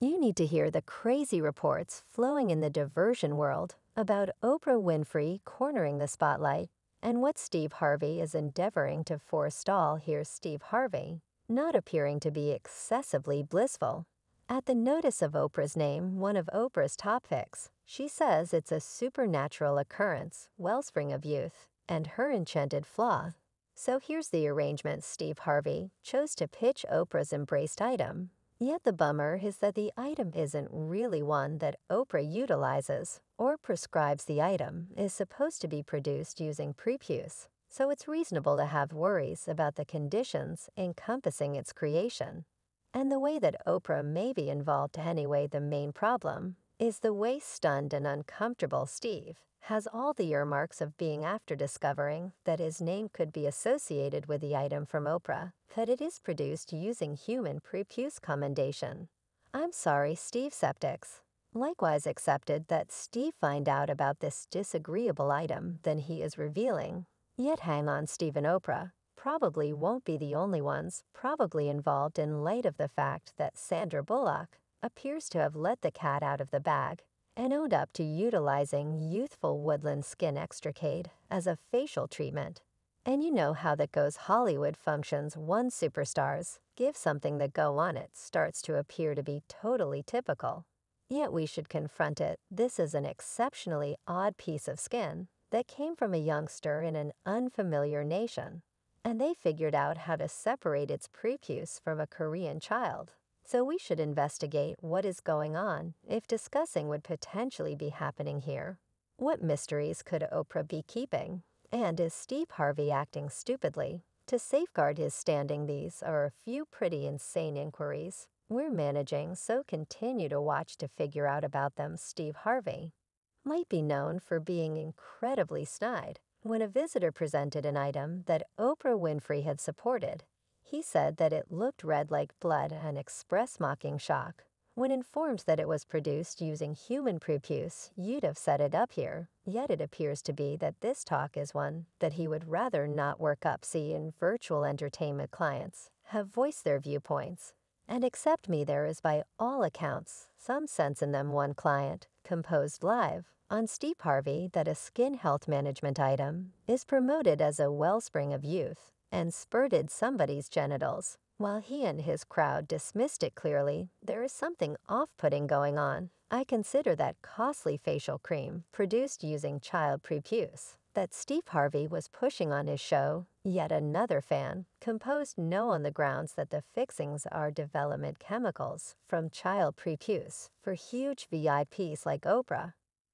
You need to hear the crazy reports flowing in the diversion world about Oprah Winfrey cornering the spotlight and what Steve Harvey is endeavoring to forestall. Here's Steve Harvey, not appearing to be excessively blissful. At the notice of Oprah's name, one of Oprah's top picks, she says it's a supernatural occurrence, wellspring of youth, and her enchanted flaw. So here's the arrangement Steve Harvey chose to pitch Oprah's embraced item. Yet the bummer is that the item isn't really one that Oprah utilizes or prescribes. The item is supposed to be produced using prepuce, so it's reasonable to have worries about the conditions encompassing its creation. And the way that Oprah may be involved anyway. The main problem is the way stunned and uncomfortable Steve has all the earmarks of being after discovering that his name could be associated with the item from Oprah, that it is produced using human prepuce commendation. I'm sorry, Steve Septics. Likewise accepted that Steve find out about this disagreeable item than he is revealing. Yet hang on, Steve and Oprah probably won't be the only ones probably involved in light of the fact that Sandra Bullock appears to have let the cat out of the bag and owned up to utilizing youthful woodland skin extricate as a facial treatment. And you know how that goes. Hollywood functions one superstars give something that go on it starts to appear to be totally typical. Yet we should confront it. This is an exceptionally odd piece of skin that came from a youngster in an unfamiliar nation, and they figured out how to separate its prepuce from a Korean child. So we should investigate what is going on if discussing would potentially be happening here. What mysteries could Oprah be keeping? And is Steve Harvey acting stupidly to safeguard his standing? These are a few pretty insane inquiries we're managing, so continue to watch to figure out about them. Steve Harvey might be known for being incredibly snide. When a visitor presented an item that Oprah Winfrey had supported, he said that it looked red like blood and expressed mocking shock. When informed that it was produced using human prepuce, you'd have set it up here. Yet it appears to be that this talk is one that he would rather not work up. See, in virtual entertainment, clients have voiced their viewpoints, and except me there is by all accounts some sense in them. One client composed live on Steve Harvey that a skin health management item is promoted as a wellspring of youth and spurted somebody's genitals. While he and his crowd dismissed it clearly, there is something off-putting going on. I consider that costly facial cream produced using child prepuce that Steve Harvey was pushing on his show. Yet another fan composed no on the grounds that the fixings are development chemicals from child prepuce for huge VIPs like Oprah,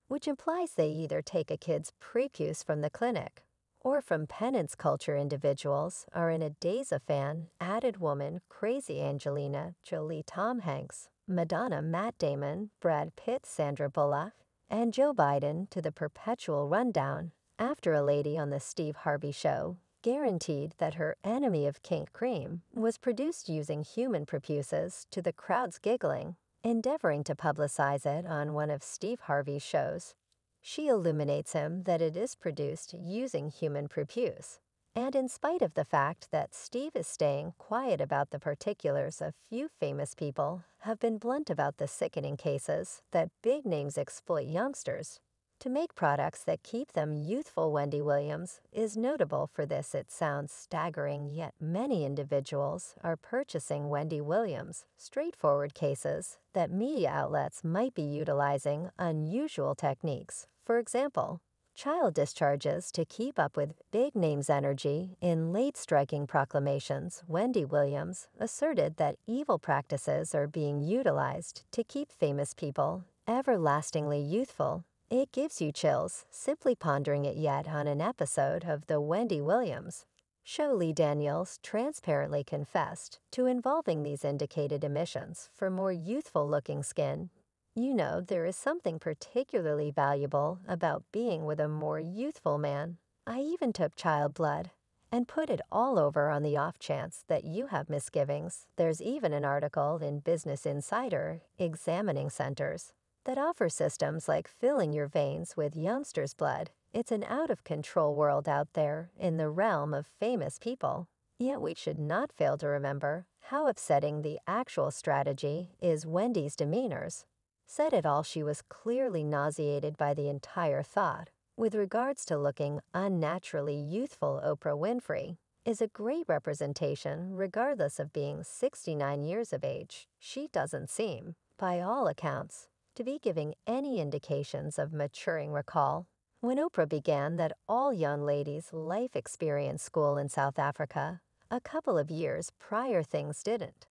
which implies they either take a kid's prepuce from the clinic or from penance culture. Individuals are in a daze. A fan added woman crazy Angelina Jolie, Tom Hanks, Madonna, Matt Damon, Brad Pitt, Sandra Bullock, and Joe Biden to the perpetual rundown after a lady on the Steve Harvey show guaranteed that her enemy of kink cream was produced using human prepuces, to the crowd's giggling, endeavoring to publicize it on one of Steve Harvey's shows. She illuminates him that it is produced using human prepuce. And in spite of the fact that Steve is staying quiet about the particulars, a few famous people have been blunt about the sickening cases that big names exploit youngsters to make products that keep them youthful. Wendy Williams is notable for this. It sounds staggering, yet many individuals are purchasing Wendy Williams straightforward cases that media outlets might be utilizing unusual techniques. For example, child discharges to keep up with big names' energy. In late striking proclamations, Wendy Williams asserted that evil practices are being utilized to keep famous people everlastingly youthful. It gives you chills simply pondering it. Yet on an episode of The Wendy Williams Show, Lee Daniels transparently confessed to involving these indicated emissions for more youthful-looking skin. You know, there is something particularly valuable about being with a more youthful man. I even took child blood and put it all over on the off chance that you have misgivings. There's even an article in Business Insider examining centers that offer systems like filling your veins with youngsters' blood. It's an out-of-control world out there in the realm of famous people. Yet we should not fail to remember how upsetting the actual strategy is Wendy's demeanors. Said it all, she was clearly nauseated by the entire thought. With regards to looking unnaturally youthful, Oprah Winfrey is a great representation regardless of being 69 years of age. She doesn't seem, by all accounts, to be giving any indications of maturing. Recall when Oprah began that all young ladies' life experience school in South Africa. A couple of years prior, things didn't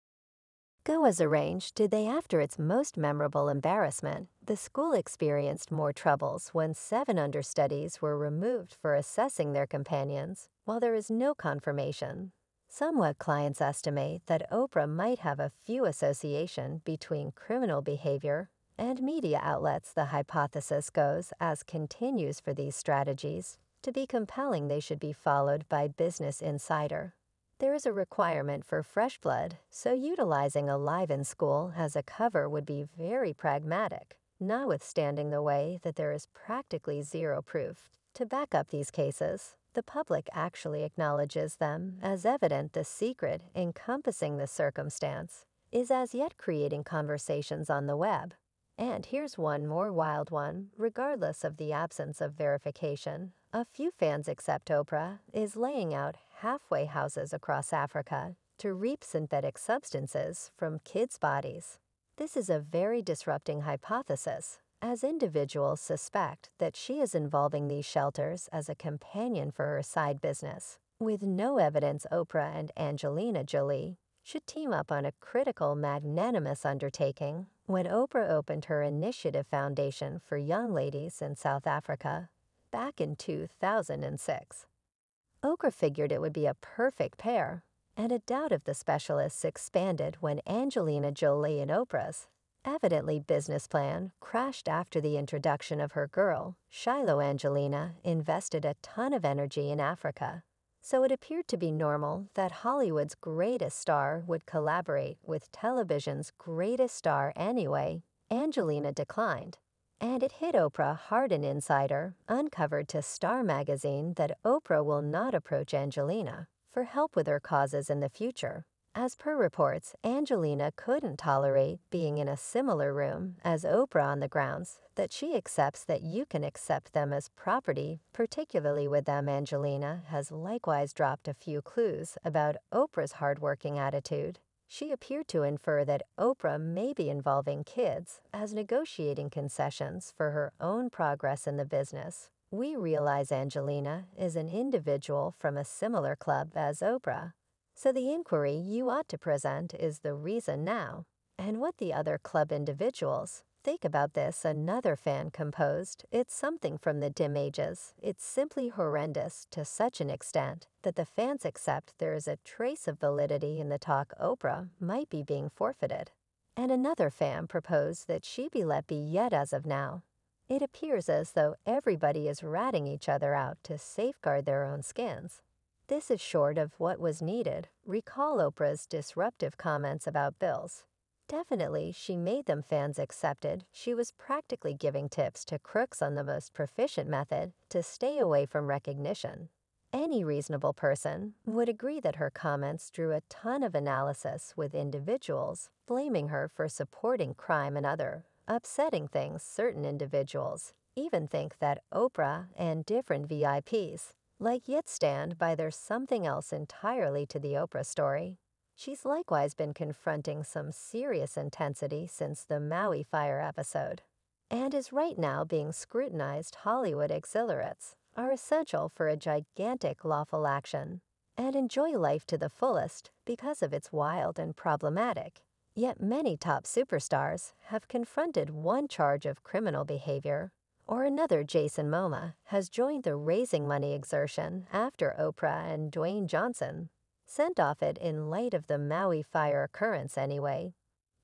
go as arranged, did they? After its most memorable embarrassment, the school experienced more troubles when 7 understudies were removed for assessing their companions, while there is no confirmation. Somewhat clients estimate that Oprah might have a few association between criminal behavior and media outlets. The hypothesis goes as continues for these strategies to be compelling, they should be followed by Business Insider. There is a requirement for fresh blood, so utilizing Alive in School as a cover would be very pragmatic, notwithstanding the way that there is practically zero proof to back up these cases. The public actually acknowledges them as evident. The secret encompassing the circumstance is as yet creating conversations on the web. And here's one more wild one. Regardless of the absence of verification, a few fans accept Oprah is laying out halfway houses across Africa to reap synthetic substances from kids' bodies. This is a very disrupting hypothesis, as individuals suspect that she is involving these shelters as a companion for her side business. With no evidence, Oprah and Angelina Jolie should team up on a critical, magnanimous undertaking. When Oprah opened her Initiative Foundation for Young Ladies in South Africa back in 2006, Oprah figured it would be a perfect pair, and a doubt of the specialists expanded when Angelina Jolie and Oprah's evidently business plan crashed after the introduction of her girl. Shiloh Angelina invested a ton of energy in Africa, so it appeared to be normal that Hollywood's greatest star would collaborate with television's greatest star anyway. Angelina declined, and it hit Oprah hard. An insider uncovered to Star magazine that Oprah will not approach Angelina for help with her causes in the future. As per reports, Angelina couldn't tolerate being in a similar room as Oprah on the grounds that she accepts that you can accept them as property, particularly with them. Angelina has likewise dropped a few clues about Oprah's hardworking attitude. She appeared to infer that Oprah may be involving kids as negotiating concessions for her own progress in the business. We realize Angelina is an individual from a similar club as Oprah, so the inquiry you ought to present is the reason now, and what the other club individuals think about this. Another fan composed, "It's something from the dim ages. It's simply horrendous to such an extent that the fans accept there is a trace of validity in the talk. Oprah might be being forfeited." And another fan proposed that she be let be. Yet as of now, it appears as though everybody is ratting each other out to safeguard their own skins. This is short of what was needed. Recall Oprah's disruptive comments about bills. Definitely, she made them. Fans accepted. She was practically giving tips to crooks on the most proficient method to stay away from recognition. Any reasonable person would agree that her comments drew a ton of analysis, with individuals blaming her for supporting crime and other upsetting things. Certain individuals even think that Oprah and different VIPs yet stand by. There's something else entirely to the Oprah story. She's likewise been confronting some serious intensity since the Maui fire episode, and is right now being scrutinized. Hollywood exhilarates are essential for a gigantic lawful action, and enjoy life to the fullest because of its wild and problematic. Yet many top superstars have confronted one charge of criminal behavior or another. Jason Momoa has joined the raising money exertion after Oprah and Dwayne Johnson sent off it in light of the Maui fire occurrence anyway.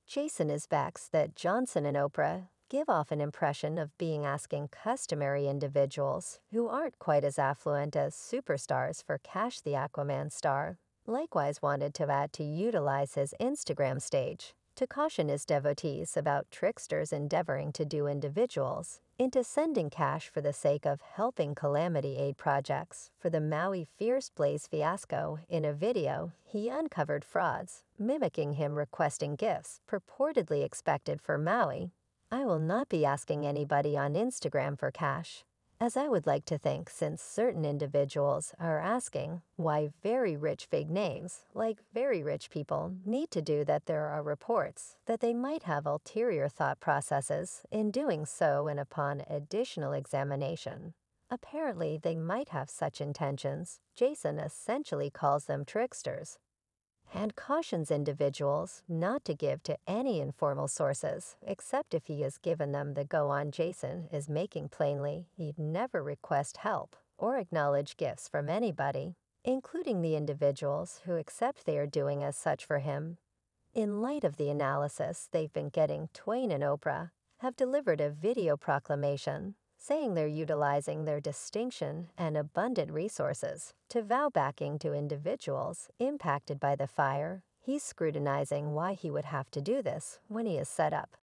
Jason is vexed that Johnson and Oprah give off an impression of being asking customary individuals who aren't quite as affluent as superstars for cash. The Aquaman star likewise wanted to add to utilize his Instagram stage to caution his devotees about tricksters endeavoring to do individuals into sending cash for the sake of helping calamity aid projects. For the Maui Fierce Blaze fiasco, in a video, he uncovered frauds, mimicking him requesting gifts purportedly expected for Maui. I will not be asking anybody on Instagram for cash, as I would like to think, since certain individuals are asking why very rich fake names, like very rich people, need to do that. There are reports that they might have ulterior thought processes in doing so, and upon additional examination, apparently they might have such intentions. Jason essentially calls them tricksters and cautions individuals not to give to any informal sources, except if he has given them the go-on. Jason is making plainly he'd never request help or acknowledge gifts from anybody, including the individuals who accept they are doing as such for him. In light of the analysis they've been getting, Twain and Oprah have delivered a video proclamation saying they're utilizing their distinction and abundant resources to vow backing to individuals impacted by the fire. He's scrutinizing why he would have to do this when he is set up